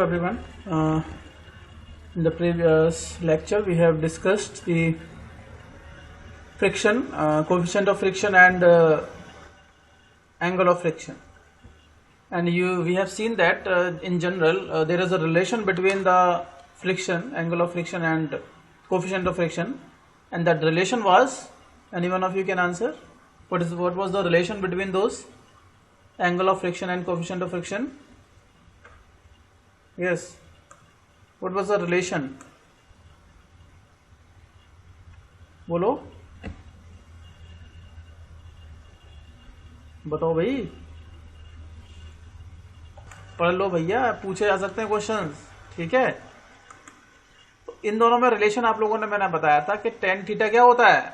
everyone. In the previous lecture, we have discussed the friction, coefficient of friction, and angle of friction. And we have seen that in general there is a relation between the friction, angle of friction, and coefficient of friction. And that relation was, any one of you can answer? What was the relation between those? Angle of friction and coefficient of friction? Yes. What was the relation? बोलो, बताओ भाई, पढ़ लो भैया, पूछे जा सकते हैं questions, ठीक है। तो इन दोनों में रिलेशन आप लोगों ने मैंने बताया था कि टेन थीटा क्या होता है,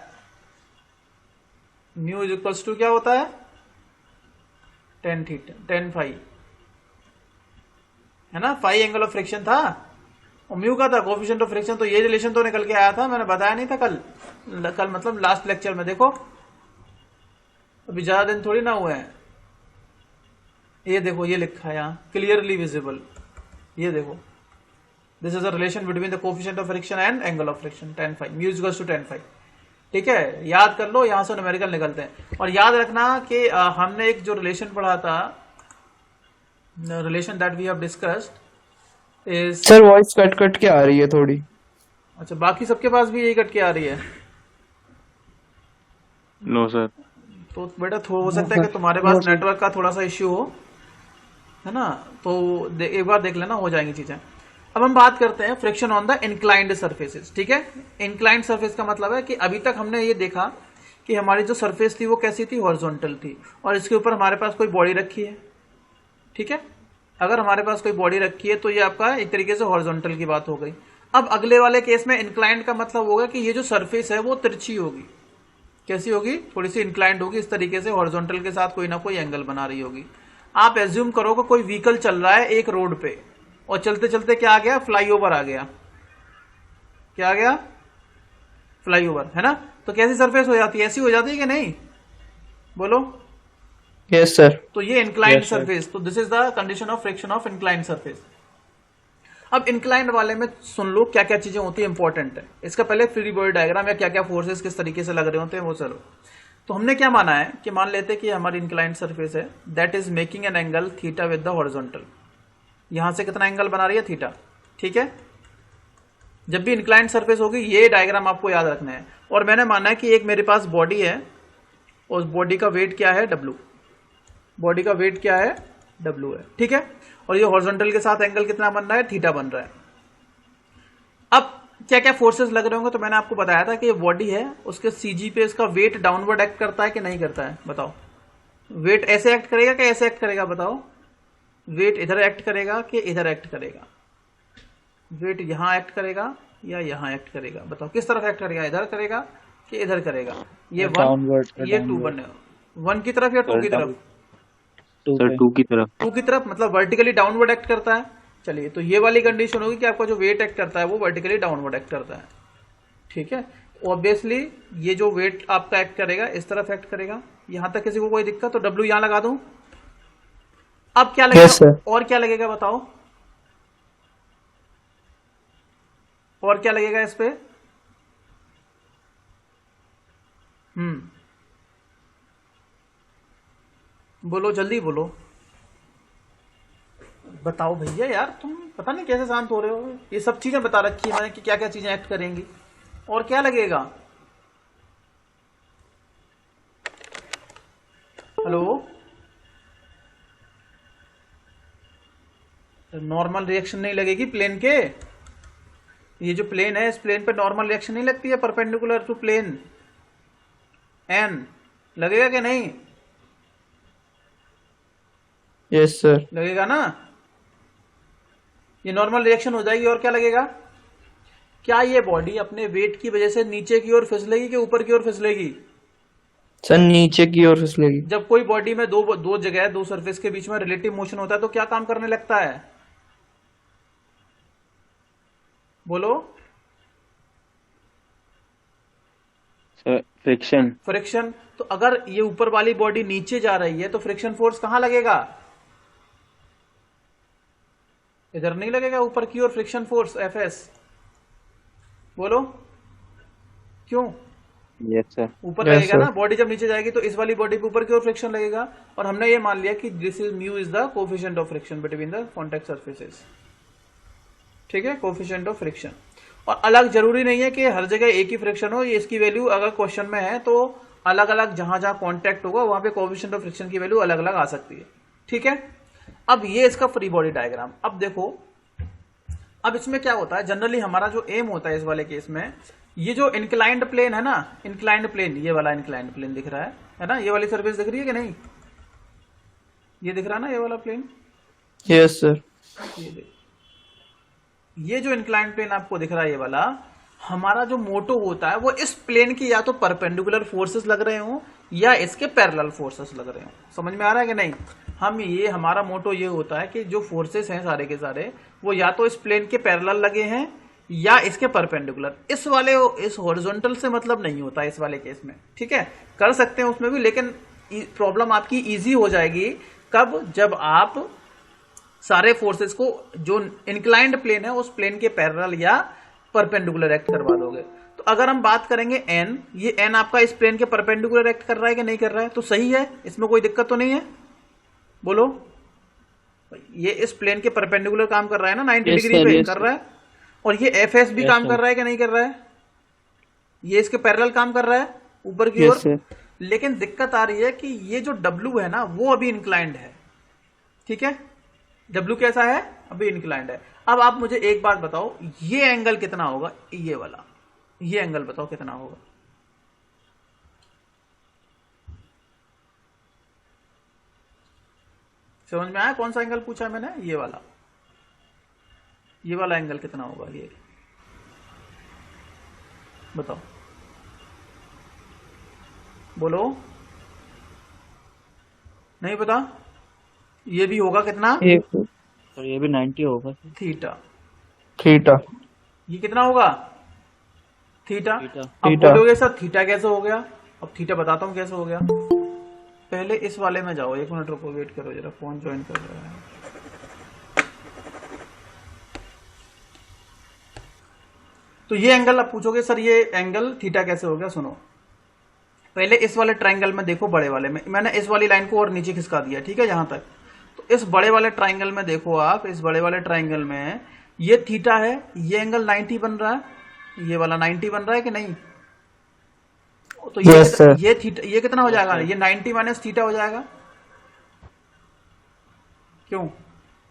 म्यू इज इक्वल्स टू क्या होता है, टेन थीटा, टेन फाई, है ना। फाई एंगल ऑफ फ्रिक्शन था और म्यू का था कोएफिशिएंट ऑफ फ्रिक्शन। तो ये रिलेशन तो निकल के आया था, मैंने बताया नहीं था कल मतलब लास्ट लेक्चर में। देखो अभी ज्यादा दिन थोड़ी ना हुए हैं। ये देखो, ये लिखा है यहाँ क्लियरली विजिबल, ये देखो, this is a relation between the coefficient of friction and angle of friction, tan phi, mu is equals to tan phi. ठीक है, याद कर लो, यहां से न्यूमेरिकल निकलते हैं। और याद रखना कि हमने एक जो रिलेशन पढ़ा था, relation that we have discussed is, sir voice cut cut के आ रही है थोड़ी। अच्छा, बाकी सबके पास भी यही कट के आ रही है? No sir. तो बेटा हो सकता है कि तुम्हारे पास नेटवर्क का थोड़ा सा इश्यू हो, है ना। तो एक बार देख लेना, हो जाएंगी चीजें। अब हम बात करते हैं friction on the inclined surfaces. ठीक है, इंक्लाइंड सरफेस का मतलब है कि अभी तक हमने ये देखा कि हमारी जो सरफेस थी वो कैसी थी, हॉरिजॉन्टल थी, और इसके ऊपर हमारे पास कोई बॉडी रखी है। ठीक है, अगर हमारे पास कोई बॉडी रखी है तो ये आपका एक तरीके से हॉरिजॉन्टल की बात हो गई। अब अगले वाले केस में इंक्लाइंड का मतलब होगा कि ये जो सरफेस है वो तिरछी होगी। कैसी होगी? थोड़ी सी इंक्लाइंड होगी, इस तरीके से हॉरिजॉन्टल के साथ कोई ना कोई एंगल बना रही होगी। आप एज्यूम करो कि कोई व्हीकल चल रहा है एक रोड पे, और चलते चलते क्या आ गया, फ्लाईओवर आ गया। क्या आ गया? फ्लाईओवर, है ना। तो कैसी सरफेस हो जाती है? ऐसी हो जाती है कि नहीं, बोलो। Yes sir. तो ये इंक्लाइंड सरफेस, तो this is the condition of friction of inclined surface. अब इंक्लाइंड वाले में सुन लो क्या क्या चीजें होती है, इंपॉर्टेंट है। इसका पहले फ्री बॉडी डायग्राम या क्या क्या फोर्सेस किस तरीके से लग रहे होते हैं वो चलो। तो हमने क्या माना है कि मान लेते हैं कि हमारी इंक्लाइंड सरफेस है, that is making an angle theta with the horizontal. यहां से कितना एंगल बना रही है? थीटा। ठीक है, जब भी इंक्लाइंड सरफेस होगी ये डायग्राम आपको याद रखना है। और मैंने माना है कि एक मेरे पास बॉडी है, उस बॉडी का वेट क्या है? डब्ल्यू। बॉडी का वेट क्या है? डब्ल्यू है। ठीक है, और ये हॉरिजॉन्टल के साथ एंगल कितना बन रहा है? थीटा बन रहा है। अब क्या क्या फोर्सेस लग रहे होंगे, तो मैंने आपको बताया था कि ये बॉडी है, उसके सीजी पे इसका वेट डाउनवर्ड एक्ट करता है कि नहीं करता है, बताओ। वेट ऐसे एक्ट करेगा कि ऐसे एक्ट करेगा, बताओ। वेट इधर एक्ट करेगा कि इधर एक्ट करेगा? वेट यहां एक्ट करेगा या यहां एक्ट करेगा, बताओ। किस तरफ एक्ट करेगा, इधर करेगा कि इधर करेगा? ये वन, ये टू बने, वन की तरफ या टू की तरफ? सर टू की तरफ। टू की तरफ, मतलब वर्टिकली डाउनवर्ड एक्ट करता है। चलिए, तो ये वाली कंडीशन होगी कि आपका जो वेट एक्ट करता है वो वर्टिकली डाउनवर्ड एक्ट करता है। ठीक है, ऑब्वियसली ये जो वेट आपका एक्ट करेगा इस तरफ एक्ट करेगा। यहां तक किसी को कोई दिक्कत? तो डब्ल्यू यहां लगा दूं। अब क्या लगेगा? yes, और क्या लगेगा बताओ, और क्या लगेगा इस पे? बोलो, जल्दी बोलो, बताओ भैया। यार तुम पता नहीं कैसे शांत हो रहे हो। ये सब चीजें बता रखी है मैंने कि क्या क्या चीजें एक्ट करेंगी। और क्या लगेगा? हेलो, नॉर्मल रिएक्शन नहीं लगेगी प्लेन के? ये जो प्लेन है, इस प्लेन पे नॉर्मल रिएक्शन नहीं लगती है, परपेंडिकुलर टू प्लेन एन, लगेगा कि नहीं? Yes sir. लगेगा ना। ये नॉर्मल रिएक्शन हो जाएगी। और क्या लगेगा? क्या ये बॉडी अपने वेट की वजह से नीचे की ओर फिसलेगी कि ऊपर की ओर फिसलेगी? सर नीचे की ओर फिसलेगी। जब कोई बॉडी में दो जगह, दो सरफेस के बीच में रिलेटिव मोशन होता है तो क्या काम करने लगता है, बोलो। फ्रिक्शन। फ्रिक्शन। तो अगर ये ऊपर वाली बॉडी नीचे जा रही है तो फ्रिक्शन फोर्स कहां लगेगा? इधर नहीं लगेगा ऊपर की ओर फ्रिक्शन फोर्स Fs? बोलो क्यों? Yes sir. ऊपर Yes, लगेगा sir. ना, बॉडी जब नीचे जाएगी तो इस वाली बॉडी पे ऊपर की ओर फ्रिक्शन लगेगा, और हमने ये मान लिया कि this is mu is the coefficient of friction between the contact surfaces. ठीक है, कोफिशिएंट ऑफ फ्रिक्शन। और अलग जरूरी नहीं है कि हर जगह एक ही फ्रिक्शन हो, ये इसकी वैल्यू अगर क्वेश्चन में है तो अलग अलग जहां जहां कॉन्टैक्ट होगा वहां पे कोफिशिएंट ऑफ फ्रिक्शन की वैल्यू अलग अलग आ सकती है। ठीक है, अब ये इसका फ्री बॉडी डायग्राम। अब देखो, अब इसमें क्या होता है, जनरली हमारा जो एम होता है इस वाले केस में, ये जो इंक्लाइंड प्लेन है ना, इंक्लाइंड प्लेन, ये वाला इंक्लाइंड प्लेन दिख रहा है ना, ये वाली सरफेस दिख रही है कि नहीं, ये दिख रहा है ना ये वाला प्लेन, Yes, sir. ये देख, ये जो इंक्लाइंड प्लेन आपको दिख रहा है ये वाला, हमारा जो मोटो होता है वो इस प्लेन की या तो परपेंडिकुलर फोर्सेस लग रहे हो या इसके पैरेलल फोर्सेस लग रहे हो। समझ में आ रहा है कि नहीं? हम ये, हमारा मोटो ये होता है कि जो फोर्सेस हैं सारे के सारे वो या तो इस प्लेन के पैरेलल लगे हैं या इसके परपेंडिकुलर। इस वाले, इस हॉरिजॉन्टल से मतलब नहीं होता इस वाले केस में। ठीक है, कर सकते हैं उसमें भी, लेकिन प्रॉब्लम आपकी इजी हो जाएगी कब, जब आप सारे फोर्सेस को जो इंक्लाइंड प्लेन है उस प्लेन के पैरेलल या परपेंडिकुलर एक्ट करवा दोगे। तो अगर हम बात करेंगे एन, ये एन आपका इस प्लेन के परपेंडिकुलर एक्ट कर रहा है कि नहीं कर रहा है? तो सही है, इसमें कोई दिक्कत तो नहीं है, बोलो। ये इस प्लेन के परपेंडिकुलर काम कर रहा है ना, 90 Yes, डिग्री sir, पे yes, कर sir. रहा है। और ये एफएस भी Yes, काम sir. कर रहा है कि नहीं कर रहा है? ये इसके पैरेलल काम कर रहा है ऊपर की Yes, ओर। sir. लेकिन दिक्कत आ रही है कि ये जो डब्ल्यू है ना वो अभी इंक्लाइंड है। ठीक है, डब्ल्यू कैसा है? अभी इंक्लाइंड है। अब आप मुझे एक बात बताओ, ये एंगल कितना होगा, ये वाला, ये एंगल बताओ कितना होगा? समझ में आया कौन सा एंगल पूछा है मैंने? ये वाला, ये वाला एंगल कितना होगा, ये बताओ, बोलो। नहीं पता? ये भी होगा कितना? एक सर ये भी 90 होगा सर। थीटा। थीटा. ये कितना होगा? थीटा। थीटा। अब थीटा. बोलोगे सर थीटा कैसे हो गया? अब थीटा बताता हूं कैसे हो गया। पहले इस वाले में जाओ, 1 मिनट रुको, वेट करो जरा, फोन ज्वाइन कर रहा है। तो ये एंगल आप पूछोगे सर ये एंगल थीटा कैसे हो गया? सुनो, पहले इस वाले ट्राइंगल में देखो, बड़े वाले में मैंने इस वाली लाइन को और नीचे खिसका दिया। ठीक है, यहां तक। तो इस बड़े वाले ट्राइंगल में देखो आप, इस बड़े वाले ट्राइंगल में ये थीटा है, ये एंगल 90 बन रहा है, ये वाला 90 बन रहा है कि नहीं? तो ये Yes, sir. ये थीटा, ये कितना हो जाएगा? ये 90 माइनस थीटा हो जाएगा। क्यों?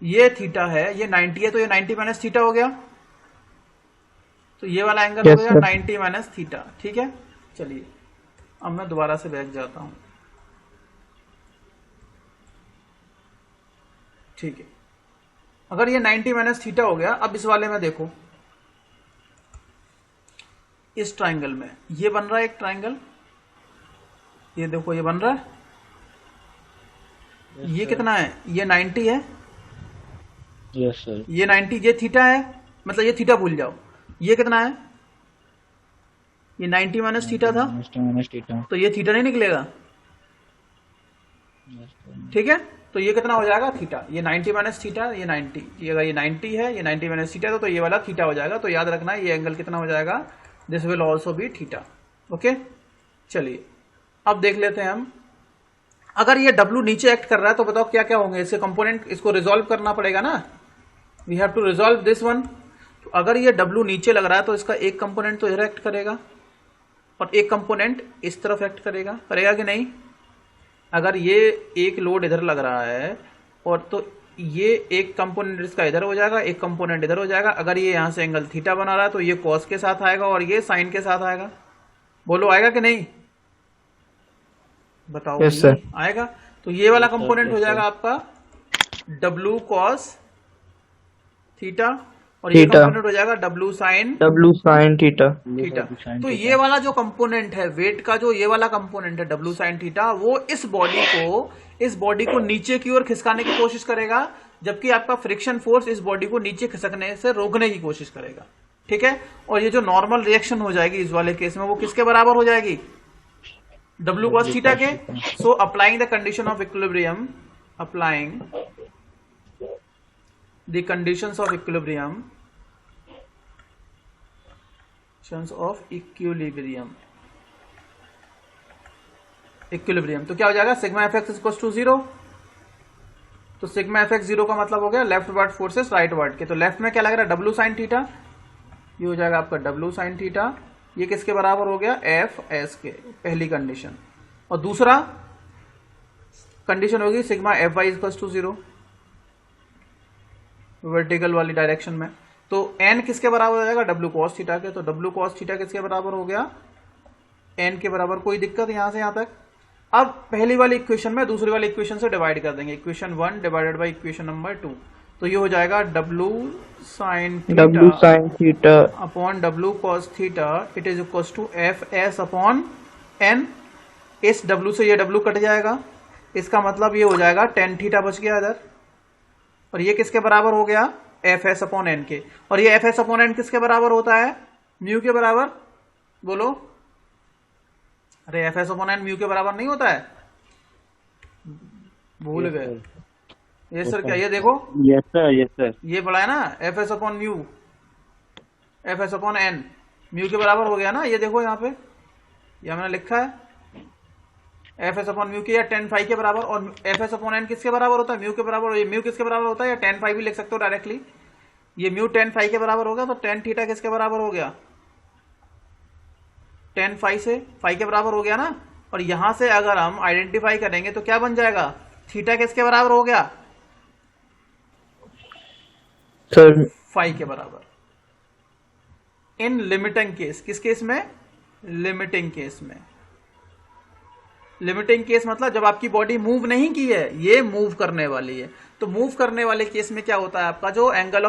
ये थीटा है, ये 90 है, तो ये 90 माइनस थीटा हो गया। तो ये वाला एंगल हो Yes, गया sir. 90 minus theta. ठीक है, चलिए अब मैं दोबारा से बैक जाता हूं। ठीक है, अगर ये 90 माइनस थीटा हो गया, अब इस वाले में देखो, इस ट्राइंगल में ये बन रहा है एक ट्राइंगल, ये देखो ये बन रहा है, ये कितना है? ये 90 है, यस सर। ये 90, ये थीटा है, मतलब ये थीटा भूल जाओ। ये कितना है? ये 90 माइनस थीटा था, माइनस थीटा। तो ये थीटा नहीं निकलेगा। ठीक है, तो ये कितना हो जाएगा? थीटा। ये 90 माइनस थीटा, ये 90, ये अगर ये 90 है, ये 90 माइनस थीटा, तो ये वाला थीटा हो जाएगा। तो याद रखना ये एंगल कितना हो जाएगा? This will also be theta. Okay, चलिए अब देख लेते हैं हम। अगर ये W नीचे एक्ट कर रहा है तो बताओ क्या क्या होंगे इसके कंपोनेंट? इसको रिजॉल्व करना पड़ेगा ना, we have to resolve this one. तो अगर ये W नीचे लग रहा है तो इसका एक कंपोनेंट तो इधर एक्ट करेगा और एक कंपोनेंट इस तरफ एक्ट करेगा, करेगा कि नहीं? अगर ये एक लोड इधर लग रहा है और तो ये एक कंपोनेंट इसका इधर हो जाएगा, एक कंपोनेंट इधर हो जाएगा। अगर ये यहां से एंगल थीटा बना रहा है तो ये कॉस के साथ आएगा और ये साइन के साथ आएगा। बोलो आएगा कि नहीं? बताओ। Yes, sir. आएगा। तो ये वाला Yes, sir. कंपोनेंट हो Yes, जाएगा sir. आपका W cos थीटा और ये थीटा. कंपोनेंट हो जाएगा W sin W sin theta. Theta. तो ये वाला जो कंपोनेंट है वेट का, जो ये वाला कंपोनेंट है W sin थीटा, वो इस बॉडी को नीचे की ओर खिसकाने की कोशिश करेगा, जबकि आपका फ्रिक्शन फोर्स इस बॉडी को नीचे खिसकने से रोकने की कोशिश करेगा। ठीक है, और ये जो नॉर्मल रिएक्शन हो जाएगी इस वाले केस में, वो किसके बराबर हो जाएगी? W cos थीटा के। So applying the condition of equilibrium, applying the conditions of equilibrium, equilibrium, तो क्या हो जाएगा, sigma F X equal to 0। तो सिग्मा एफ एक्स 0 का मतलब हो गया left word forces right word के। तो लेफ्ट में क्या लग रहा है, डब्ल्यू साइन थीटा, ये हो जाएगा आपका डब्ल्यू साइन थीटा, ये किसके बराबर हो गया, एफ एस के, पहली कंडीशन। और दूसरा कंडीशन होगी sigma F Y equal to 0 vertical वाली डायरेक्शन में। तो एन किसके बराबर हो जाएगा, डब्ल्यू कॉस थीटा के। तो डब्ल्यू कॉस थीटा किसके बराबर हो गया, एन के बराबर। कोई दिक्कत यहां से यहां तक। अब पहली वाली इक्वेशन में दूसरी वाली इक्वेशन से डिवाइड कर देंगे, equation 1 divided by equation number 2। तो ये हो जाएगा W sine theta upon W cos theta, it is equal to F S upon N. इस डब्ल्यू से ये डब्ल्यू कट जाएगा, इसका मतलब ये हो जाएगा टेन थीटा बच गया इधर। और ये किसके बराबर हो गया, एफ एस अपॉन एन के। और ये एफ एस अपॉन एन किसके बराबर होता है, म्यू के बराबर। बोलो, अरे F S upon N mu के बराबर नहीं होता है, भूल गए। ये सर क्या, ये देखो, यस सर, यस सर, ये बड़ा है ना, F S upon mu, F S upon N mu के बराबर हो गया ना। ये देखो यहाँ पे, ये मैंने लिखा है एफ एस अपॉन म्यू के, या टेन फाइव के बराबर। और एफ एस अपॉन एन किसके बराबर होता है, म्यू के बराबर। ये म्यू किसके बराबर होता है, या टेन फाइव भी लिख सकते हो डायरेक्टली। ये म्यू टेन फाइव के बराबर होगा, तो टेन थीटा किसके बराबर हो गया, टेन फाइव से फाइव के बराबर हो गया ना। और यहां से अगर हम आइडेंटिफाई करेंगे तो क्या बन जाएगा, थीटा किसके बराबर हो गया, सर फाइव के बराबर। इन लिमिटिंग केस, किस केस में, लिमिटिंग केस में। लिमिटिंग केस मतलब जब आपकी बॉडी मूव नहीं की है, ये मूव करने वाली है। तो मूव करने वाले केस में क्या होता है, आपका जो एंगल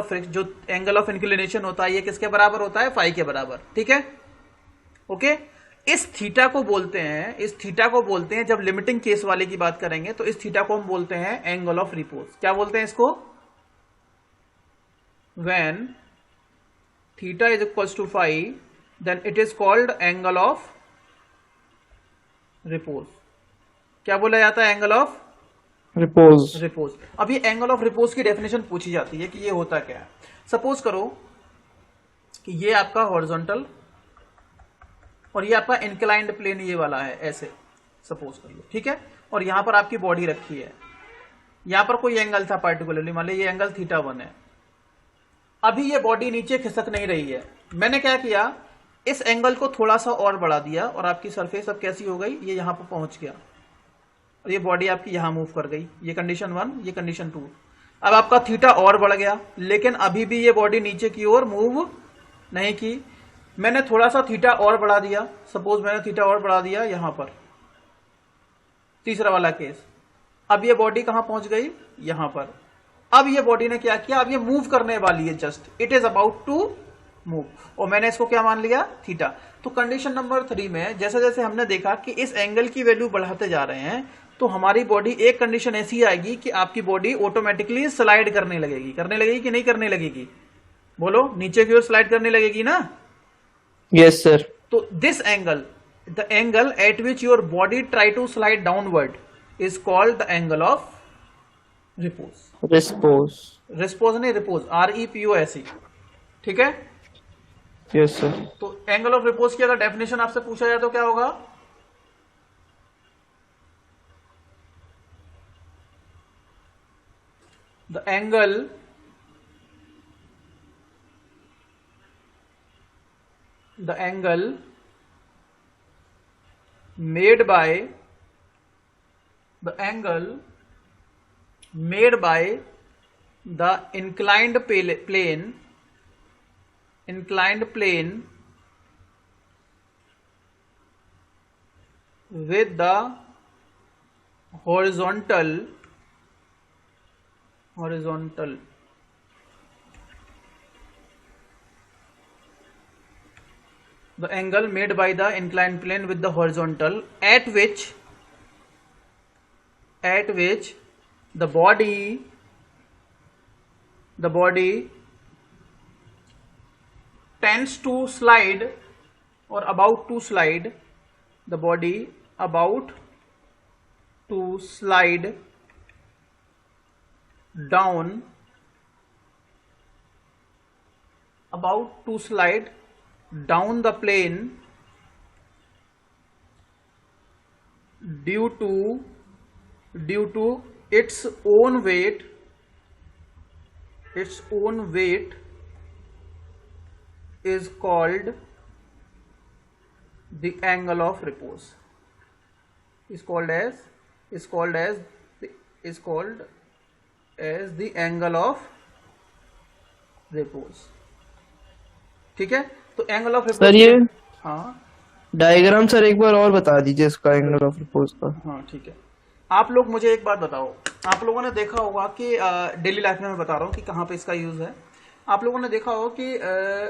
ऑफ इंक्लिनेशन होता है, ये किसके बराबर होता है, फाइव के बराबर। ठीक है, ओके। इस थीटा को बोलते हैं, इस थीटा को बोलते हैं, जब लिमिटिंग केस वाले की बात करेंगे तो इस थीटा को हम बोलते हैं एंगल ऑफ रिपोज। क्या बोलते हैं इसको, when theta is equals to 5 then it is called angle of repose. क्या बोला जाता है, एंगल ऑफ रिपोज। अब ये एंगल ऑफ रिपोज की डेफिनेशन पूछी जाती है कि ये होता क्या है। सपोज करो कि ये आपका हॉरिजॉन्टल और ये आपका इंक्लाइंड प्लेन ये वाला है, ऐसे सपोज कर लो, ठीक है। और यहां पर आपकी बॉडी रखी है, यहां पर कोई एंगल था पर्टिकुलरली, मान लो ये एंगल थीटा 1 है। अभी ये बॉडी नीचे खिसक नहीं रही है, मैंने क्या किया, इस एंगल को थोड़ा सा और बढ़ा दिया और आपकी सरफेस अब कैसी हो गई, ये यहां पर पहुंच गया और ये बॉडी आपकी यहां मूव कर गई। ये कंडीशन 1, ये कंडीशन 2। अब आपका थीटा और बढ़ गया, लेकिन अभी भी ये बॉडी नीचे की ओर मूव नहीं की। मैंने थोड़ा सा थीटा और बढ़ा दिया, सपोज मैंने थीटा और बढ़ा दिया यहां पर, तीसरा वाला केस। अब ये बॉडी कहां पहुंच गई, यहां पर। अब ये बॉडी ने क्या किया, अब ये मूव करने वाली है, just it is about to move, और मैंने इसको क्या मान लिया, थीटा। तो कंडीशन नंबर 3 में जैसे जैसे हमने देखा कि इस एंगल की वैल्यू बढ़ाते जा रहे हैं, तो हमारी बॉडी, एक कंडीशन ऐसी आएगी कि आपकी बॉडी ऑटोमेटिकली स्लाइड करने लगेगी कि नहीं करने लगेगी, बोलो, नीचे की ओर स्लाइड करने लगेगी ना। Yes sir. तो this angle, the angle at which your body try to slide downward is called the angle of repose. Respose नहीं, रिपोज, REPOSE, ठीक है। Yes sir. तो एंगल ऑफ रिपोज की अगर डेफिनेशन आपसे पूछा जाए तो क्या होगा, the angle made by the inclined plane with the horizontal the angle made by the inclined plane with the horizontal at which the body tends to slide or about to slide, the body about to slide down about to slide down the plane due to its own weight is called the angle of repose. Is called as the angle of repose. ठीक है, तो angle of sir ये repose, हाँ diagram sir एक बार और बता दीजिए इसका एंगल ऑफ रिपोज का। हाँ ठीक है। आप लोग मुझे एक बात बताओ, आप लोगों ने देखा होगा कि डेली लाइफ में मैं बता रहा हूँ कि कहाँ पे इसका यूज है। आप लोगों ने देखा होगा कि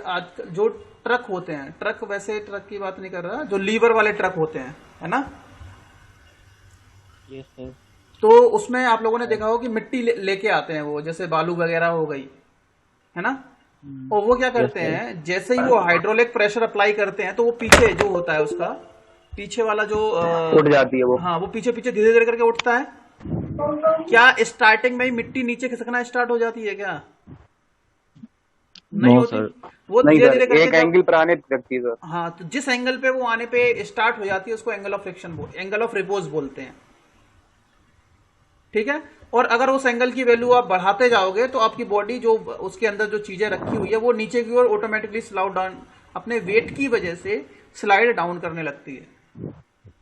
आज जो ट्रक होते हैं, ट्रक वैसे ट्रक की बात नहीं कर रहा, जो लीवर वाले ट्रक होते हैं, है ना, यस सर। तो उसमें आप लोगों ने देखा होगा कि मिट्टी लेके आते हैं, वो जैसे बालू वगैरह हो गई, है ना, और वो क्या करते हैं, जैसे ही वो हाइड्रोलिक प्रेशर अप्लाई करते हैं तो वो पीछे जो होता है उसका पीछे वाला जो उठ जाती है वो। हाँ, वो पीछे पीछे धीरे धीरे करके उठता है। क्या स्टार्टिंग में ही मिट्टी नीचे खिसकना स्टार्ट हो जाती है क्या? नहीं नो होती, सर। वो नहीं धीरे सर, धीरे करके एक एंगल पर आने लगती है सर। हाँ, तो जिस एंगल पे वो आने पे स्टार्ट हो जाती है उसको angle of friction angle of repose बोलते हैं। ठीक है, और अगर उस एंगल की वैल्यू आप बढ़ाते जाओगे तो आपकी बॉडी जो उसके अंदर जो चीजें रखी हुई है वो नीचे की ओर ऑटोमेटिकली स्लाइड डाउन, अपने वेट की वजह से स्लाइड डाउन करने लगती है।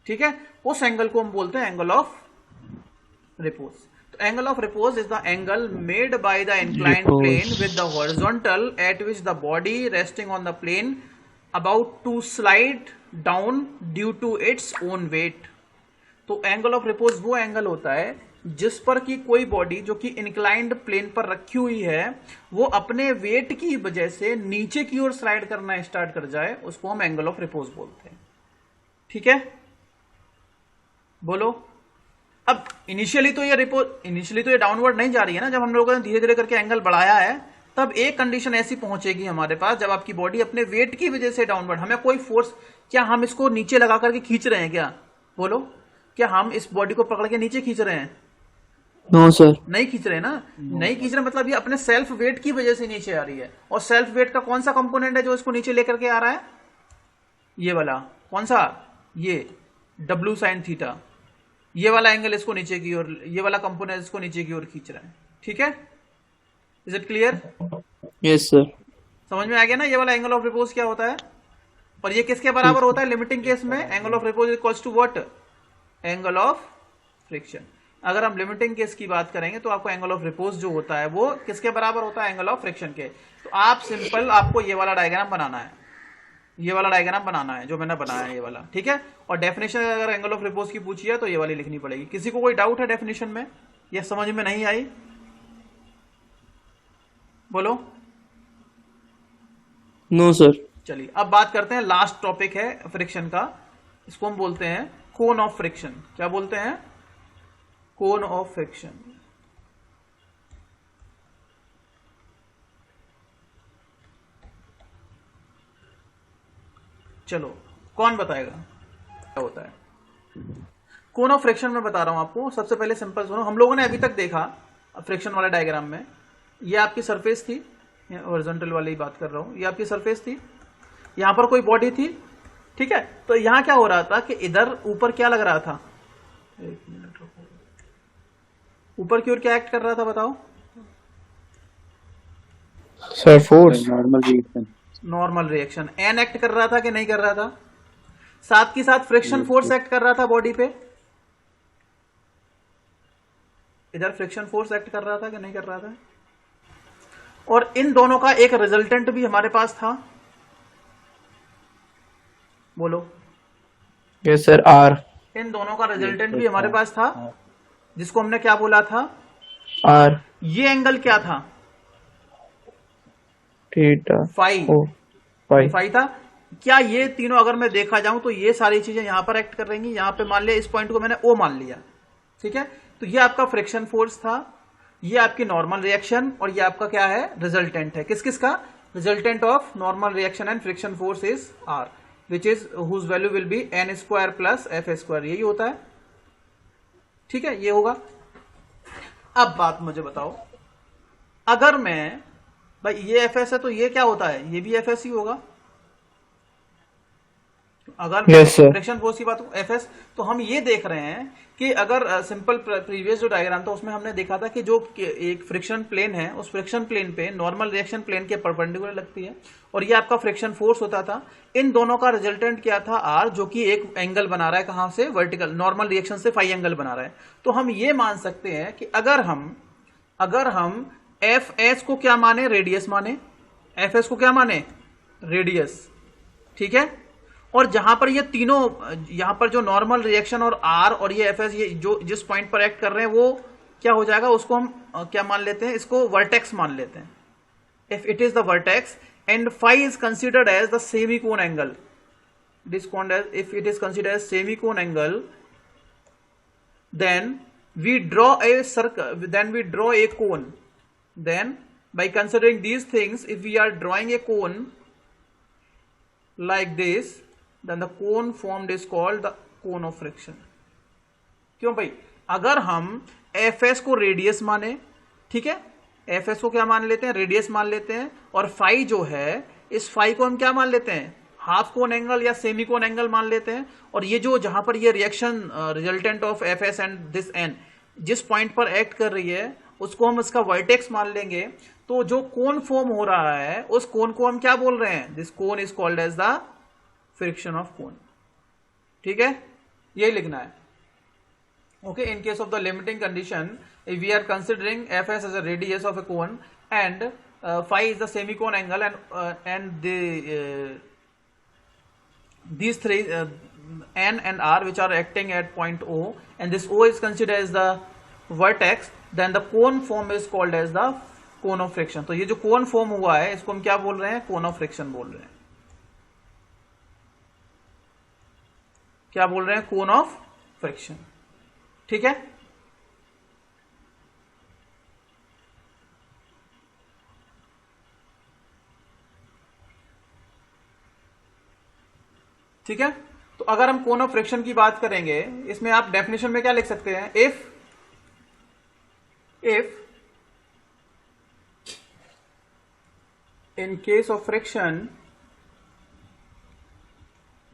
ठीक है, उस एंगल को हम बोलते हैं एंगल ऑफ रिपोज। तो angle of repose is the angle made by the inclined plane with the horizontal at which the body resting on the plane about to slide down due to its own weight. तो angle of repose वो angle होता है जिस पर कि कोई body जो कि इंक्लाइंड प्लेन पर रखी हुई है वो अपने वेट की वजह से नीचे की ओर स्लाइड करना स्टार्ट कर जाए, उसको हम एंगल ऑफ रिपोज बोलते हैं। ठीक है, बोलो। अब इनिशियली तो ये डाउनवर्ड नहीं जा रही है ना, जब हम लोगों ने धीरे धीरे करके एंगल बढ़ाया है तब एक कंडीशन ऐसी पहुंचेगी हमारे पास जब आपकी बॉडी अपने वेट की वजह से डाउनवर्ड, हमें कोई फोर्स, क्या हम इसको नीचे लगा करके खींच रहे हैं क्या? बोलो, क्या हम इस बॉडी को पकड़ के नीचे खींच रहे हैं? नो सर, नहीं खींच रहे ना, नहीं खींच रहे, मतलब ये अपने सेल्फ वेट की वजह से नीचे आ रही है। और सेल्फ वेट का कौन सा कंपोनेंट है जो इसको नीचे लेकर के आ रहा है? ये वाला, कौन सा? ये W sin थीटा, ये वाला एंगल इसको नीचे की ओर, ये वाला कंपोनेंट इसको नीचे की ओर खींच रहा है। ठीक है, is it clear? Yes sir. समझ में आ गया ना ये वाला एंगल ऑफ रिपोज क्या होता है? और ये किसके बराबर होता है लिमिटिंग केस में? Angle of repose equals to what? Angle of friction. अगर हम लिमिटिंग केस की बात करेंगे तो आपको एंगल ऑफ रिपोज जो होता है वो किसके बराबर होता है? एंगल ऑफ फ्रिक्शन के। तो आप सिंपल, आपको ये वाला डायग्राम बनाना है, ये वाला डायग्राम बनाना है जो मैंने बनाया है, ये वाला। ठीक है, और डेफिनेशन अगर एंगल ऑफ रिपोज की पूछी है तो ये वाली लिखनी पड़ेगी। किसी को कोई डाउट है डेफिनेशन में, या समझ में नहीं आई? बोलो। No sir. चलिए अब बात करते हैं, लास्ट टॉपिक है फ्रिक्शन का, इसको हम बोलते हैं कोन ऑफ फ्रिक्शन। क्या बोलते हैं? कोन ऑफ फ्रिक्शन। चलो, कौन बताएगा क्या होता है कोन ऑफ फ्रिक्शन? में बता रहा हूं आपको। सबसे पहले सिंपल सुनो, हम लोगों ने अभी तक देखा फ्रिक्शन वाला डायग्राम में, ये आपकी सरफेस थी, हॉरिजॉन्टल वाली बात कर रहा हूं, ये आपकी सरफेस थी, यहां पर कोई बॉडी थी। ठीक है, तो यहां क्या हो रहा था कि इधर ऊपर क्या लग रहा था? एक मिनट रुको, ऊपर की ओर क्या एक्ट कर रहा था बताओ? Sir force. Normal reaction. Normal reaction. An act कर रहा था कि नहीं कर रहा था? साथ की साथ फ्रिक्शन फोर्स एक्ट कर रहा था बॉडी पे, इधर फ्रिक्शन फोर्स एक्ट कर रहा था कि नहीं कर रहा था? और इन दोनों का एक रिजल्टेंट भी हमारे पास था, बोलो। Yes sir, are. इन दोनों का रिजल्टेंट भी हमारे पास था, जिसको हमने क्या बोला था? आर। ये एंगल क्या था? थीटा। फाई। फाई। फाई था। क्या ये तीनों अगर मैं देखा जाऊं तो ये सारी चीजें यहां पर एक्ट कर रही, यहां पे मान लिया, इस पॉइंट को मैंने ओ मान लिया। ठीक है, तो ये आपका फ्रिक्शन फोर्स था, ये आपकी नॉर्मल रिएक्शन, और ये आपका क्या है? रिजल्टेंट है। किस किस का? Resultant of normal reaction and friction force is R, which is whose value will be N square plus F square, यही होता है। ठीक है, ये होगा। अब बात मुझे बताओ, अगर मैं भाई ये एफएस है तो ये क्या होता है, ये भी एफएस ही होगा। अगर Yes, sir. फ्रिक्शन फोर्स की बात एफएस, तो हम ये देख रहे हैं कि अगर सिंपल प्रीवियस जो डायग्राम था उसमें हमने देखा था कि जो एक फ्रिक्शन प्लेन है उस फ्रिक्शन प्लेन पे नॉर्मल रिएक्शन प्लेन के परपेंडिकुलर लगती है और ये आपका फ्रिक्शन फोर्स होता था। इन दोनों का रिजल्टेंट क्या था, आर, जो कि एक एंगल बना रहा है कहां से, वर्टिकल, नॉर्मल रिएक्शन से फाई एंगल बना रहा है। तो हम ये मान सकते हैं कि अगर हम एफ एस को क्या माने, रेडियस माने, एफ एस को क्या माने, रेडियस, ठीक है। और जहां पर ये तीनों, यहां पर जो नॉर्मल रिएक्शन और आर और ये एफ एस, ये जो जिस पॉइंट पर एक्ट कर रहे हैं वो क्या हो जाएगा, उसको हम क्या मान लेते हैं, इसको वर्टेक्स मान लेते हैं। If it is the vertex and phi is considered as the semicone angle, if it is considered as semicone angle, then we draw a cone. Then by considering these things, if we are drawing a cone like this, then the cone formed is called the cone of friction. क्यों भाई, अगर हम fs को radius माने, ठीक है, fs को क्या मान लेते हैं, रेडियस मान लेते हैं, और फाई जो है इस फाई को हम क्या मान लेते हैं, हाफ कोन एंगल या सेमी कोन एंगल मान लेते हैं। और ये जो जहां पर ये reaction resultant of F S and this N जिस पॉइंट पर एक्ट कर रही है उसको हम इसका वर्टेक्स मान लेंगे। तो जो कोन फॉर्म हो रहा है उस कोन को हम क्या बोल रहे हैं, this cone is called as the friction of cone, ठीक है, यही लिखना है। Okay, in case of the limiting condition, if we are considering fs as a radius of a cone and phi is the semicone angle and these three n and r which are acting at point O and this O is considered as the vertex, then the cone form is called as the cone of friction. तो ये जो cone form हुआ है इसको हम क्या बोल रहे हैं, cone of friction बोल रहे हैं। क्या बोल रहे हैं, cone of friction, ठीक है। ठीक है, तो अगर हम कोन ऑफ फ्रिक्शन की बात करेंगे, इसमें आप डेफिनेशन में क्या लिख सकते हैं, if in case of friction,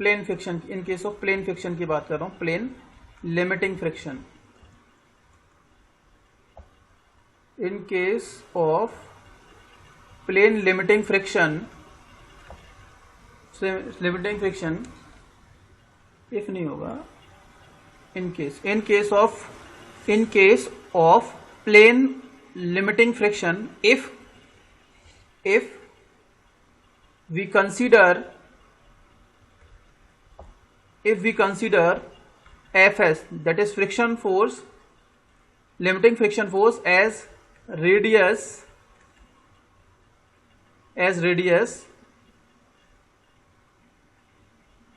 plane friction, in case of plane friction की बात कर रहा हूं, plane limiting friction, in case of plane limiting friction, if नहीं होगा, in case of plane limiting friction, if we consider Fs, that is friction force, limiting friction force, as radius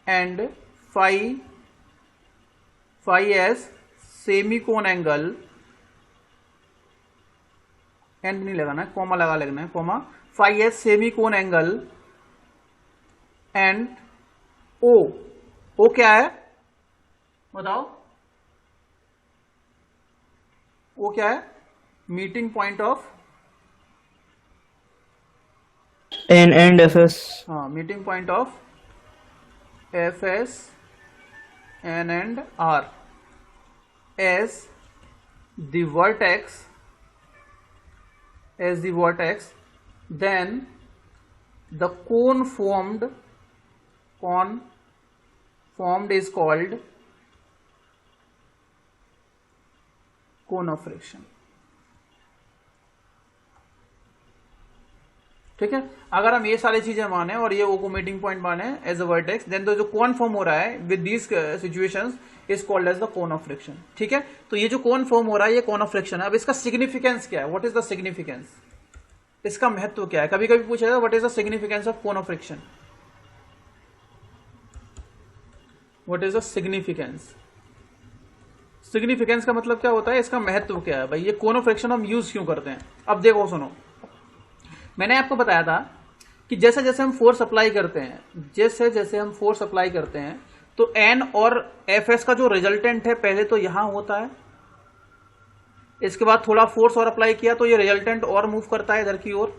and phi as semicone angle, and नहीं लगाना है, comma लगा लगना है, comma, phi as semicone angle and O क्या है बताओ, O क्या है, meeting point of N and Fs. हाँ, meeting point of Fs N and R as the vertex, then the cone formed is called cone of friction. ठीक है, अगर हम ये सारी चीजें माने और ये O को मीटिंग पॉइंट माने एज अ वर्टेक्स, देन तो जो कोन फॉर्म हो रहा है with these situations is called as the cone of friction. ठीक है, तो ये जो कोन फॉर्म हो रहा है ये कोन ऑफ फ्रिक्शन है। अब इसका सिग्निफिकेंस क्या है, व्हाट इज द सिग्निफिकेंस, इसका महत्व क्या है, कभी कभी पूछा जाता है what is the significance of cone of friction, what is the significance, significance का मतलब क्या होता है, इसका महत्व क्या है, भाई ये कोन ऑफ फ्रिक्शन हम यूज क्यों करते हैं। अब देखो सुनो, मैंने आपको बताया था कि जैसे जैसे हम फोर्स अप्लाई करते हैं, तो एन और एफ एस का जो रिजल्टेंट है पहले तो यहां होता है, इसके बाद थोड़ा फोर्स और अप्लाई किया तो ये रिजल्टेंट और मूव करता है इधर की ओर,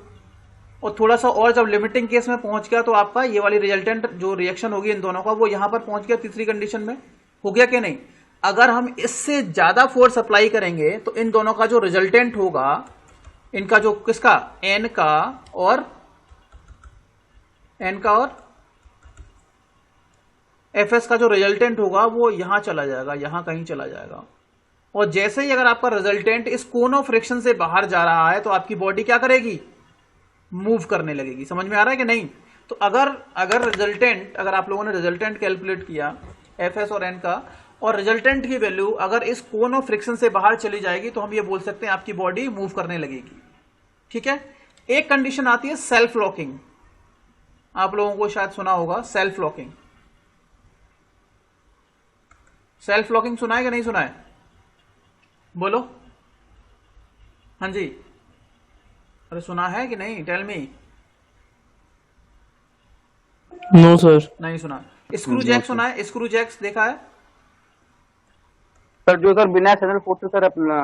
और थोड़ा सा और जब लिमिटिंग केस में पहुंच गया तो आपका ये वाली रिजल्टेंट जो रिएक्शन होगी इन दोनों का वो यहां पर पहुंच गया तीसरी कंडीशन में। हो गया कि नहीं? अगर हम इससे ज्यादा फोर्स अप्लाई करेंगे तो इन दोनों का जो रिजल्टेंट होगा, इनका जो किसका, एन का और एफ एस का जो रिजल्टेंट होगा वो यहां चला जाएगा, यहां कहीं चला जाएगा। और जैसे ही अगर आपका रिजल्टेंट इस कोन ऑफ फ्रिक्शन से बाहर जा रहा है तो आपकी बॉडी क्या करेगी, मूव करने लगेगी। समझ में आ रहा है कि नहीं? तो अगर रिजल्टेंट, अगर आप लोगों ने रिजल्टेंट कैलकुलेट किया एफ एस और एन का, और रिजल्टेंट की वैल्यू अगर इस कोन ऑफ फ्रिक्शन से बाहर चली जाएगी तो हम ये बोल सकते हैं आपकी बॉडी मूव करने लगेगी। ठीक है। एक कंडीशन आती है सेल्फ लॉकिंग, आप लोगों को शायद सुना होगा सेल्फ लॉकिंग। सेल्फ लॉकिंग सुना है कि नहीं सुना है? बोलो। हाँ जी, अरे सुना है कि नहीं? Tell me. No sir. नहीं सुना। स्क्रू जैक सुना है? स्क्रू जैक्स देखा है? सर जो सर बिना एक्सटर्नल फोर्स से सर अपना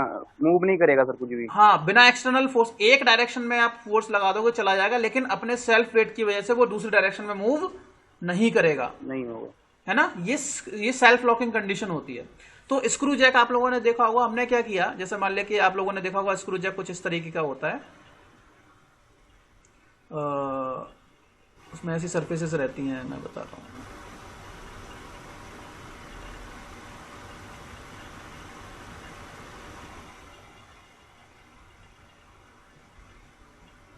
मूव नहीं करेगा सर कुछ भी। हाँ, बिना एक्सटर्नल फोर्स, एक डायरेक्शन में आप फोर्स लगा दोगे चला जाएगा, लेकिन अपने सेल्फ वेट की वजह से वो दूसरी डायरेक्शन में मूव नहीं करेगा, नहीं होगा, है ना? ये सेल्फ लॉकिंग कंडीशन होती है। तो स्क्रू जैक आप लोगों ने देखा होगा। हमने क्या किया, जैसे मान लिया कि आप लोगों ने देखा होगा स्क्रू जैक कुछ इस तरीके का होता है, उसमें ऐसी सरफेसेस रहती हैं, मैं बताता हूँ।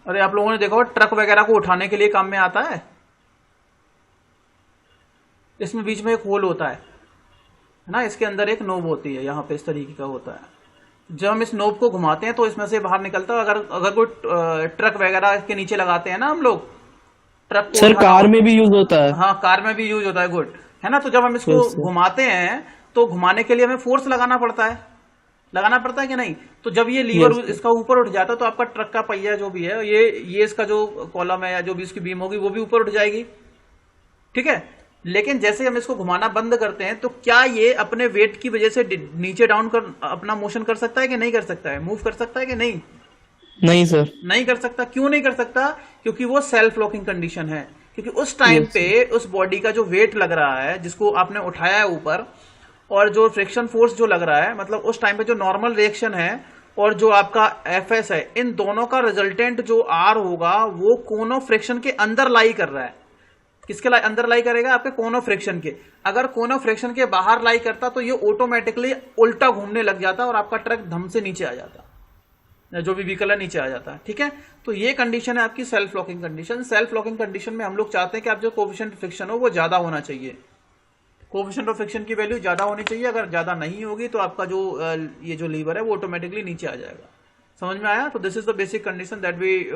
अरे आप लोगों ने देखा होगा ट्रक वगैरह को उठाने के लिए काम में आता है, इसमें बीच में एक होल होता है ना, इसके अंदर एक नोब होती है, यहाँ पे इस तरीके का होता है। जब हम इस नोब को घुमाते हैं तो इसमें से बाहर निकलता है। अगर कोई ट्रक वगैरह के नीचे लगाते हैं ना हम लोग, ट्रक को सर कार में भी यूज होता है। हाँ, कार में भी यूज होता है, गुड, है ना? तो जब हम इसको घुमाते हैं तो घुमाने के लिए हमें फोर्स लगाना पड़ता है कि नहीं? तो जब ये लीवर इसका ऊपर उठ जाता है तो आपका ट्रक का पहिया जो भी है, ये इसका जो कॉलम है या जो भी इसकी बीम होगी वो भी ऊपर उठ जाएगी। ठीक है। लेकिन जैसे हम इसको घुमाना बंद करते हैं तो क्या ये अपने वेट की वजह से नीचे डाउन कर अपना मोशन कर सकता है कि नहीं कर सकता है? मूव कर सकता है कि नहीं? नहीं सर, नहीं कर सकता। क्यों नहीं कर सकता? क्योंकि वो सेल्फ लॉकिंग कंडीशन है। क्योंकि उस टाइम पे उस बॉडी का जो वेट लग रहा है जिसको आपने उठाया है ऊपर, और जो फ्रिक्शन फोर्स जो लग रहा है, मतलब उस टाइम पे जो नॉर्मल रिएक्शन है और जो आपका एफ एस है, इन दोनों का रिजल्टेंट जो आर होगा वो कोन ऑफ फ्रिक्शन के अंदर लाई कर रहा है। किसके अंदर लाई करेगा? आपके कोन ऑफ फ्रिक्शन के। अगर कोन ऑफ फ्रिक्शन के बाहर लाई करता तो ये ऑटोमेटिकली उल्टा घूमने लग जाता और आपका ट्रक धम से नीचे आ जाता, जो भी व्हीकल है नीचे आ जाता है। ठीक है। तो ये कंडीशन है आपकी self locking condition. Self locking condition में हम लोग चाहते हैं कि आप जो कोएफिशिएंट ऑफ फ्रिक्शन हो वो ज्यादा होना चाहिए, कोएफिशिएंट ऑफ फ्रिक्शन की वैल्यू ज्यादा होनी चाहिए। अगर ज्यादा नहीं होगी तो आपका जो ये जो लीवर है वो ऑटोमेटिकली नीचे आ जाएगा। समझ में आया? तो this is the basic condition that we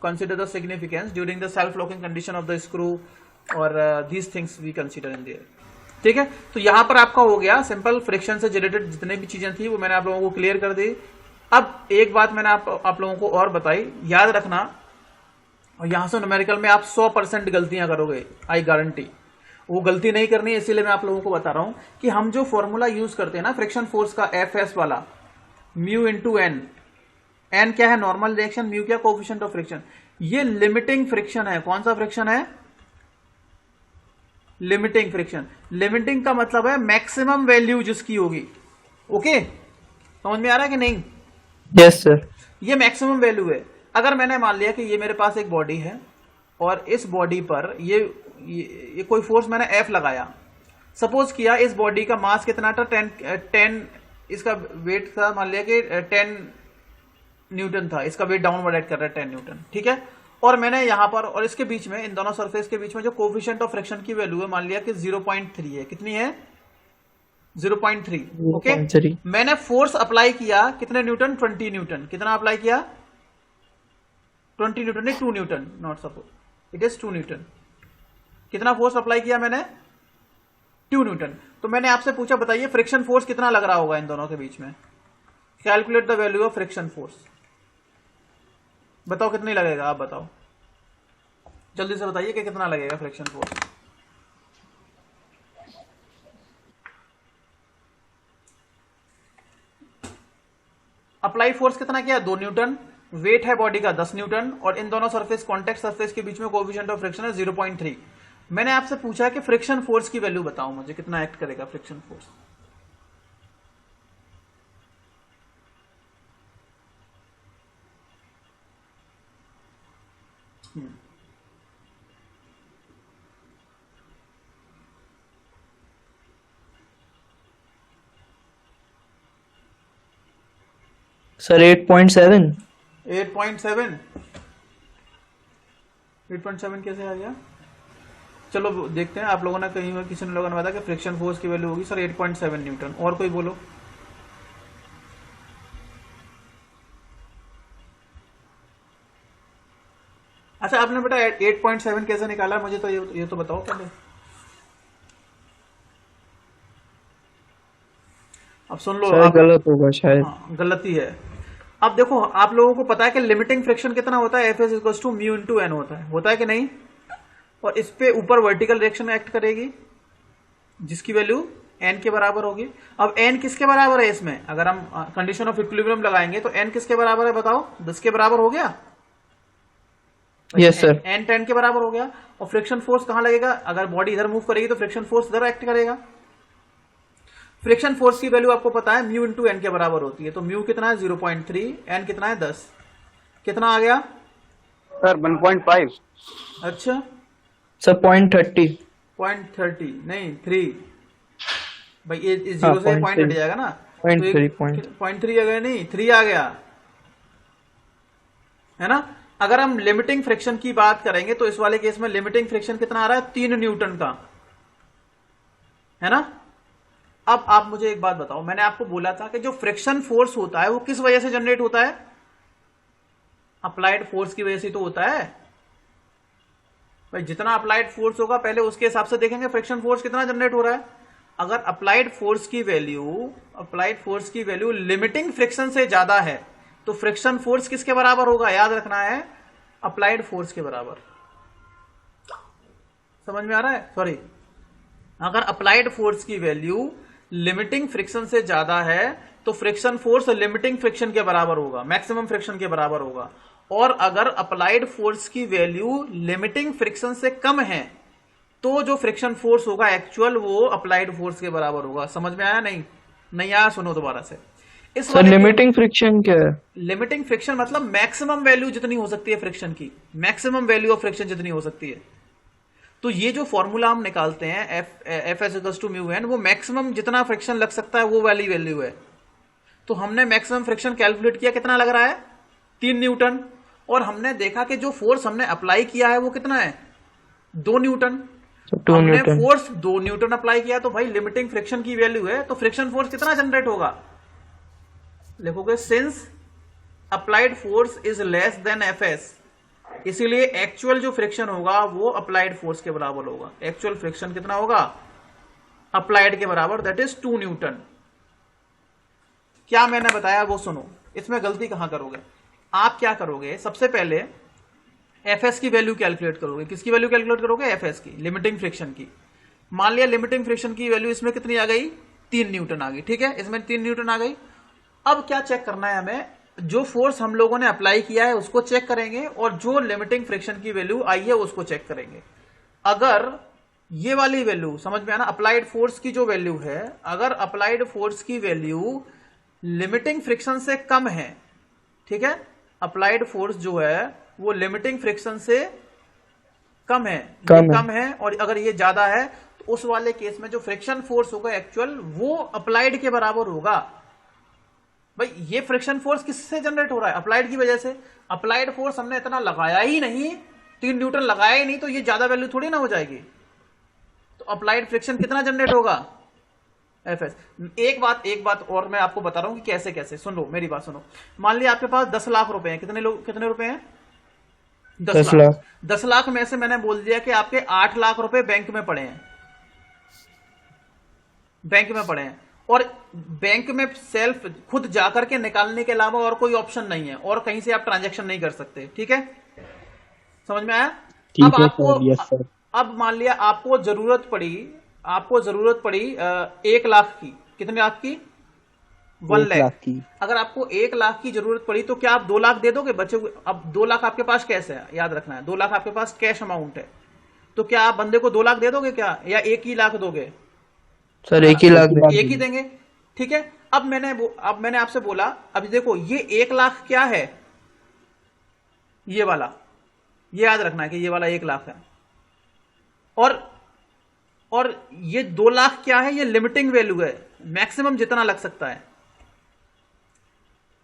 consider the significance during the self locking condition of the screw, और these things we consider in there. ठीक है। तो यहां पर आपका हो गया सिंपल फ्रिक्शन से रिलेटेड जितने भी चीजें थी वो मैंने आप लोगों को क्लियर कर दी। अब एक बात मैंने आप लोगों को और बताई, याद रखना, और यहां से न्यूमेरिकल में आप 100% गलतियां करोगे, आई गारंटी। वो गलती नहीं करनी है, इसीलिए मैं आप लोगों को बता रहा हूं कि हम जो फॉर्मूला यूज करते हैं ना फ्रिक्शन फोर्स का, एफ एस वाला, म्यू इंटू एन। एन क्या है? Normal reaction. म्यू क्या? Coefficient of friction. ये लिमिटिंग फ्रिक्शन है। कौन सा फ्रिक्शन है? Limiting friction. लिमिटिंग का मतलब है मैक्सिमम वैल्यू जिसकी होगी। ओके, समझ में आ रहा है कि नहीं? Yes sir. ये मैक्सिमम वैल्यू है। अगर मैंने मान लिया कि ये मेरे पास एक बॉडी है और इस बॉडी पर ये कोई फोर्स मैंने एफ लगाया, सपोज किया इस बॉडी का मास कितना था? 10 इसका वेट था, मान लिया कि 10 न्यूटन था, इसका वेट डाउनवर्ड एक्ट कर रहा है 10 न्यूटन। ठीक है। और मैंने यहां पर और इसके बीच में, इन दोनों सरफेस के बीच में जो कोएफिशिएंट ऑफ फ्रिक्शन की वैल्यू है मान लिया कि 0.3 है। कितनी है? 0.3। ओके। मैंने फोर्स अप्लाई किया कितने न्यूटन? 20 न्यूटन। कितना अप्लाई किया? 20 न्यूटन नहीं, 2 Newton, not suppose, it is 2 Newton. कितना फोर्स अप्लाई किया मैंने? 2 न्यूटन। तो मैंने आपसे पूछा बताइए फ्रिक्शन फोर्स कितना लग रहा होगा इन दोनों के बीच में? Calculate the value of friction force. बताओ कितनी लगेगा? आप बताओ, जल्दी से बताइए कि कितना लगेगा फ्रिक्शन फोर्स। अप्लाई फोर्स कितना किया? 2 न्यूटन। वेट है बॉडी का 10 न्यूटन, और इन दोनों सरफेस कॉन्टेक्ट सरफेस के बीच में कोएफिशिएंट ऑफ फ्रिक्शन है 0.3। मैंने आपसे पूछा कि फ्रिक्शन फोर्स की वैल्यू बताओ मुझे, कितना एक्ट करेगा फ्रिक्शन फोर्स। सर 8.7। 8.7 कैसे आ गया? चलो देखते हैं। आप लोगों ने कहीं किसी ने लोगों ने बताया कि फ्रिक्शन फोर्स की वैल्यू होगी सर 8.7 न्यूटन। और कोई बोलो। अच्छा, आपने बेटा 8.7 कैसे निकाला मुझे तो ये तो बताओ पहले। अब सुन लो, सर गलत होगा शायद। हाँ, गलती है। अब देखो, आप लोगों को पता है कि लिमिटिंग फ्रिक्शन कितना होता है, Fs equals to mu into N होता है कि नहीं? और इस पे ऊपर वर्टिकल रिएक्शन एक्ट करेगी जिसकी वैल्यू n के बराबर होगी। अब n किसके बराबर है इसमें? अगर हम कंडीशन ऑफ इक्विलिब्रियम लगाएंगे तो n किसके बराबर है बताओ? 10 के बराबर हो गया। Yes sir. n 10 के बराबर हो गया। और फ्रिक्शन फोर्स कहां लगेगा? अगर बॉडी इधर मूव करेगी तो फ्रिक्शन फोर्स इधर एक्ट करेगा। फ्रिक्शन फोर्स की वैल्यू आपको पता है म्यू इंटू एन के बराबर होती है। तो म्यू कितना है? 0.3, एन कितना है? 10। कितना आ गया सर? 1.5। अच्छा सर 0.30। 0.30 नहीं 3 भाई, ये 0 से पॉइंट हट जाएगा ना। 0.3 आ गया, नहीं 3 आ गया है ना। अगर हम लिमिटिंग फ्रिक्शन की बात करेंगे तो इस वाले केस में लिमिटिंग फ्रिक्शन कितना आ रहा है? 3 न्यूटन का, है ना। अब आप मुझे एक बात बताओ, मैंने आपको बोला था कि जो फ्रिक्शन फोर्स होता है वो किस वजह से जनरेट होता है? अप्लाइड फोर्स की वजह से तो होता है भाई। जितना अप्लाइड फोर्स होगा पहले उसके हिसाब से देखेंगे फ्रिक्शन फोर्स कितना जनरेट हो रहा है। अगर अप्लाइड फोर्स की वैल्यू लिमिटिंग फ्रिक्शन से ज्यादा है तो फ्रिक्शन फोर्स किसके बराबर होगा? याद रखना है, अप्लाइड फोर्स के बराबर। समझ में आ रहा है? सॉरी, अगर अप्लाइड फोर्स की वैल्यू लिमिटिंग फ्रिक्शन से ज्यादा है तो फ्रिक्शन फोर्स लिमिटिंग फ्रिक्शन के बराबर होगा, मैक्सिमम फ्रिक्शन के बराबर होगा। और अगर अप्लाइड फोर्स की वैल्यू लिमिटिंग फ्रिक्शन से कम है तो जो फ्रिक्शन फोर्स होगा एक्चुअल, वो अप्लाइड फोर्स के बराबर होगा। समझ में आया? नहीं आया? सुनो दोबारा से। इस सर लिमिटिंग फ्रिक्शन क्या है? लिमिटिंग फ्रिक्शन मतलब मैक्सिमम वैल्यू जितनी हो सकती है फ्रिक्शन की, मैक्सिमम वैल्यू ऑफ फ्रिक्शन जितनी हो सकती है। तो ये जो फॉर्मूला हम निकालते हैं Fs equals to mu N, वो मैक्सिमम जितना फ्रिक्शन लग सकता है वो वाली वैल्यू है। तो हमने मैक्सिमम फ्रिक्शन कैलकुलेट किया, कितना लग रहा है? 3 न्यूटन। और हमने देखा कि जो फोर्स हमने अप्लाई किया है वो कितना है? 2 न्यूटन। हमने फोर्स 2 न्यूटन अप्लाई किया तो भाई लिमिटिंग फ्रिक्शन की वैल्यू है, तो फ्रिक्शन फोर्स कितना जनरेट होगा? लिखोगे since applied force is less than Fs, इसीलिए एक्चुअल जो फ्रिक्शन होगा वो अप्लाइड फोर्स के बराबर होगा। एक्चुअल फ्रिक्शन कितना होगा? अप्लाइड के बराबर, दैट इज 2 न्यूटन। क्या मैंने बताया वो सुनो। इसमें गलती कहां करोगे? आप क्या करोगे, सबसे पहले Fs की वैल्यू कैलकुलेट करोगे। किसकी वैल्यू कैलकुलेट करोगे? Fs की, लिमिटिंग फ्रिक्शन की। मान लिया लिमिटिंग फ्रिक्शन की वैल्यू इसमें कितनी आ गई? 3 न्यूटन आ गई। ठीक है, इसमें 3 न्यूटन आ गई। अब क्या चेक करना है हमें? जो फोर्स हम लोगों ने अप्लाई किया है उसको चेक करेंगे और जो लिमिटिंग फ्रिक्शन की वैल्यू आई है उसको चेक करेंगे। अगर ये वाली वैल्यू समझ में आना, अप्लाइड फोर्स की जो वैल्यू है, अगर अप्लाइड फोर्स की वैल्यू लिमिटिंग फ्रिक्शन से कम है, ठीक है, अप्लाइड फोर्स जो है वो लिमिटिंग फ्रिक्शन से कम है और अगर ये ज्यादा है तो उस वाले केस में जो फ्रिक्शन फोर्स होगा एक्चुअल, वो अप्लाइड के बराबर होगा। भाई ये फ्रिक्शन फोर्स किससे जनरेट हो रहा है? अप्लाइड की वजह से। अप्लाइड फोर्स हमने इतना लगाया ही नहीं, 3 न्यूटन लगाया ही नहीं, तो ये ज्यादा वैल्यू थोड़ी ना हो जाएगी। तो अप्लाइड फ्रिक्शन कितना जनरेट होगा? Fs। एक बात और मैं आपको बता रहा हूं कि कैसे कैसे। सुन लो, मेरी बात सुनो। मान लिया आपके पास 10 लाख रुपए हैं। कितने रुपए हैं? 10 लाख। 10 लाख में से मैंने बोल दिया कि आपके 8 लाख रुपए बैंक में पड़े हैं, और बैंक में सेल्फ खुद जाकर के निकालने के अलावा और कोई ऑप्शन नहीं है, और कहीं से आप ट्रांजैक्शन नहीं कर सकते। ठीक है, समझ में आया? अब आपको, अब मान लिया आपको जरूरत पड़ी 1 लाख की। कितने लाख की? 1 1 लाख लाख की। अगर आपको 1 लाख की जरूरत पड़ी तो क्या आप 2 लाख दे दोगे बच्चे को? अब 2 लाख आपके पास कैश है, याद रखना है, 2 लाख आपके पास कैश अमाउंट है, तो क्या आप बंदे को 2 लाख दे दोगे क्या, या 1 ही लाख दोगे? सर 1 ही लाख दे। एक ही देंगे, ठीक है। अब मैंने आपसे बोला, अभी देखो ये 1 लाख क्या है, ये वाला, ये याद रखना है कि ये वाला 1 लाख है, और ये 2 लाख क्या है, ये लिमिटिंग वैल्यू है, मैक्सिमम जितना लग सकता है,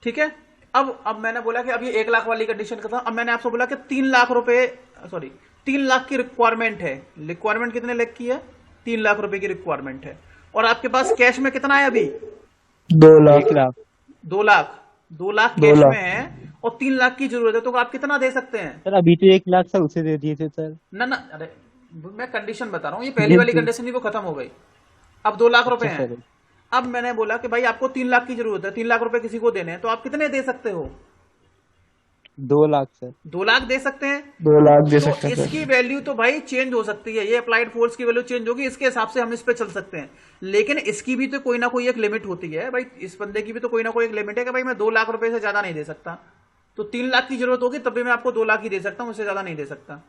ठीक है। अब मैंने बोला कि अब ये 1 लाख वाली कंडीशन का था। अब मैंने आपसे बोला कि 3 लाख रुपए, सॉरी 3 लाख की रिक्वायरमेंट है। रिक्वायरमेंट कितने लाख की है? 3 लाख रुपए की रिक्वायरमेंट है, और आपके पास कैश में कितना है अभी? 2 लाख। 1 लाख 2 लाख, 2 लाख 2 कैश लाख। में है और 3 लाख की जरूरत है, तो आप कितना दे सकते हैं? सर, अभी तो 1 लाख सर उसे दे दिए थे सर। ना, अरे मैं कंडीशन बता रहा हूं, ये पहली वाली कंडीशन ही वो खत्म हो गई, अब 2 लाख रुपए अच्छा हैं। सर। अब मैंने बोला कि भाई आपको 3 लाख की जरूरत है, 3 लाख रुपए किसी को देने हैं, तो आप कितने दे सकते हो? 2 लाख सर। 2 लाख दे सकते हैं। 2 लाख दे तो सकते हैं इसकी सर। वैल्यू तो भाई चेंज हो सकती है, ये अप्लाइड फोर्स की वैल्यू चेंज होगी, इसके हिसाब से हम इस पे चल सकते हैं, लेकिन इसकी भी तो कोई ना कोई एक लिमिट होती है भाई, इस बंदे की भी तो कोई ना कोई एक लिमिट है कि भाई मैं 2 लाख रुपए से ज्यादा नहीं दे सकता, तो 3 लाख की जरूरत होगी तब भी मैं आपको 2 लाख ही दे सकता हूं, उससे ज्यादा नहीं दे सकता,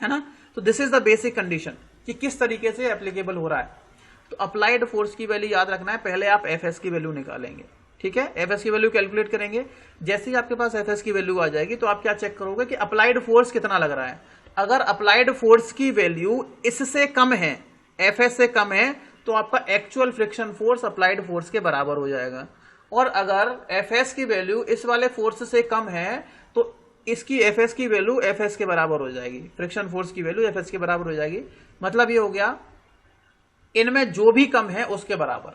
है ना। तो this is the basic condition कि किस तरीके से एप्लीकेबल हो रहा है। तो अप्लाइड फोर्स की वैल्यू याद रखना है, पहले आप एफएस की वैल्यू निकालेंगे, ठीक है, एफएस की वैल्यू कैलकुलेट करेंगे। जैसे ही आपके पास एफएस की वैल्यू आ जाएगी तो आप क्या चेक करोगे कि अप्लाइड फोर्स कितना लग रहा है। अगर अप्लाइड फोर्स की वैल्यू इससे कम है, एफएस से कम है, तो आपका actual friction force applied force के बराबर हो जाएगा, और अगर एफएस की वैल्यू इस वाले फोर्स से कम है तो इसकी एफएस की वैल्यू एफएस के बराबर हो जाएगी, फ्रिक्शन फोर्स की वैल्यू एफएस के बराबर हो जाएगी। मतलब ये हो गया इनमें जो भी कम है उसके बराबर,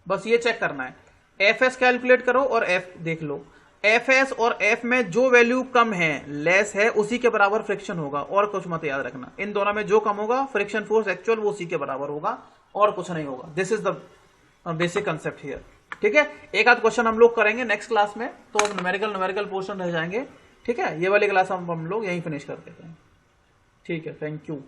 बस ये चेक करना है। एफएस कैलकुलेट करो और एफ देख लो, एफएस और एफ में जो वैल्यू कम है, लेस है, उसी के बराबर फ्रिक्शन होगा, और कुछ मत याद रखना, इन दोनों में जो कम होगा फ्रिक्शन फोर्स एक्चुअल वो उसी के बराबर होगा और कुछ नहीं होगा। This is the basic concept here, ठीक है। एक आध क्वेश्चन हम लोग करेंगे नेक्स्ट क्लास में, तो अब न्यूमेरिकल पोर्शन रह जाएंगे, ठीक है। ये वाली क्लास हम लोग यहीं फिनिश कर देते हैं, ठीक है। Thank you.